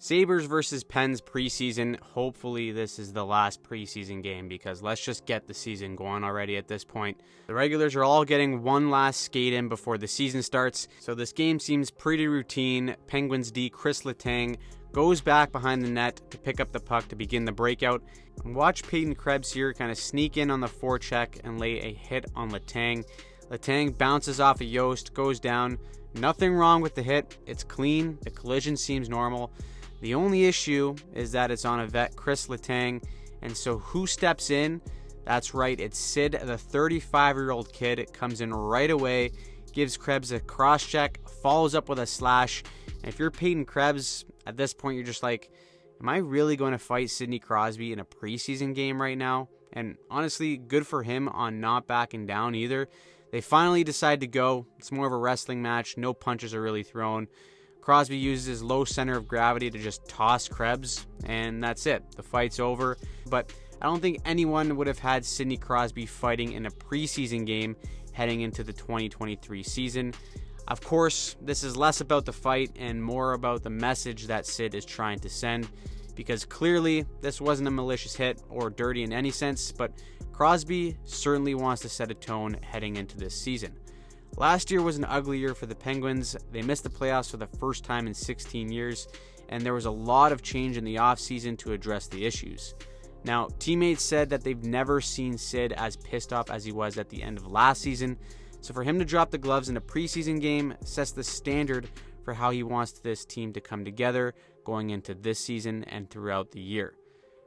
Sabres versus Pens preseason. Hopefully this is the last preseason game because let's just get the season going already at this point. The regulars are all getting one last skate in before the season starts, so this game seems pretty routine. Penguins D Kris Letang goes back behind the net to pick up the puck to begin the breakout. And watch Peyton Krebs here kind of sneak in on the forecheck and lay a hit on Letang. Letang bounces off of Yost, goes down. Nothing wrong with the hit. It's clean. The collision seems normal. The only issue is that it's on a vet, Kris Letang, and so who steps in? That's right, it's Sid, the 35-year-old kid. It comes in right away, gives Krebs a cross-check, follows up with a slash, and if you're Peyton Krebs, at this point you're just like, am I really going to fight Sidney Crosby in a preseason game right now? And honestly, good for him on not backing down either. They finally decide to go. It's more of a wrestling match, no punches are really thrown. Crosby uses his low center of gravity to just toss Krebs, and that's it. The fight's over. But I don't think anyone would have had Sidney Crosby fighting in a preseason game heading into the 2023 season. Of course, this is less about the fight and more about the message that Sid is trying to send, because clearly this wasn't a malicious hit or dirty in any sense, but Crosby certainly wants to set a tone heading into this season. Last year was an ugly year for the Penguins. They missed the playoffs for the first time in 16 years, and there was a lot of change in the offseason to address the issues. Now, teammates said that they've never seen Sid as pissed off as he was at the end of last season, so for him to drop the gloves in a preseason game sets the standard for how he wants this team to come together going into this season and throughout the year.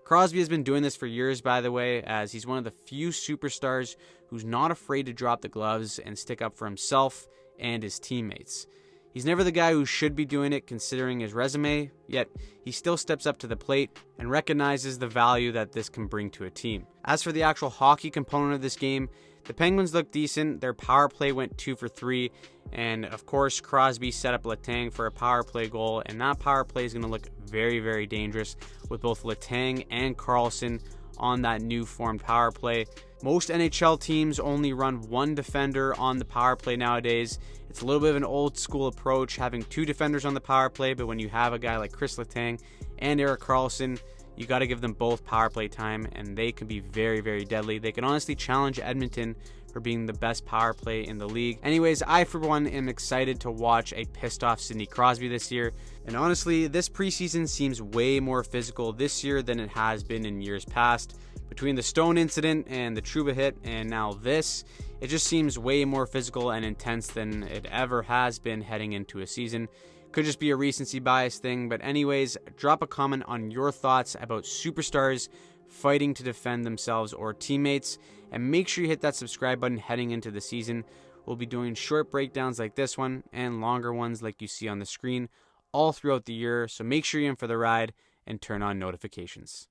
Crosby has been doing this for years, by the way, as he's one of the few superstars who's not afraid to drop the gloves and stick up for himself and his teammates. He's never the guy who should be doing it considering his resume, yet he still steps up to the plate and recognizes the value that this can bring to a team. As for the actual hockey component of this game, the Penguins look decent. Their power play went 2 for 3, and of course Crosby set up Letang for a power play goal, and that power play is going to look very, very dangerous with both Letang and Carlson on that new formed power play. Most NHL teams only run one defender on the power play nowadays. It's a little bit of an old school approach having two defenders on the power play, but when you have a guy like Kris Letang and Erik Karlsson, you got to give them both power play time, and they can be very, very deadly. They can honestly challenge Edmonton for being the best power play in the league. Anyways, I for one am excited to watch a pissed off Sidney Crosby this year. And honestly, this preseason seems way more physical this year than it has been in years past. Between the Stone incident and the Trouba hit and now this, it just seems way more physical and intense than it ever has been heading into a season. Could just be a recency bias thing, but anyways, drop a comment on your thoughts about superstars fighting to defend themselves or teammates, and make sure you hit that subscribe button heading into the season. We'll be doing short breakdowns like this one and longer ones like you see on the screen all throughout the year, so make sure you're in for the ride and turn on notifications.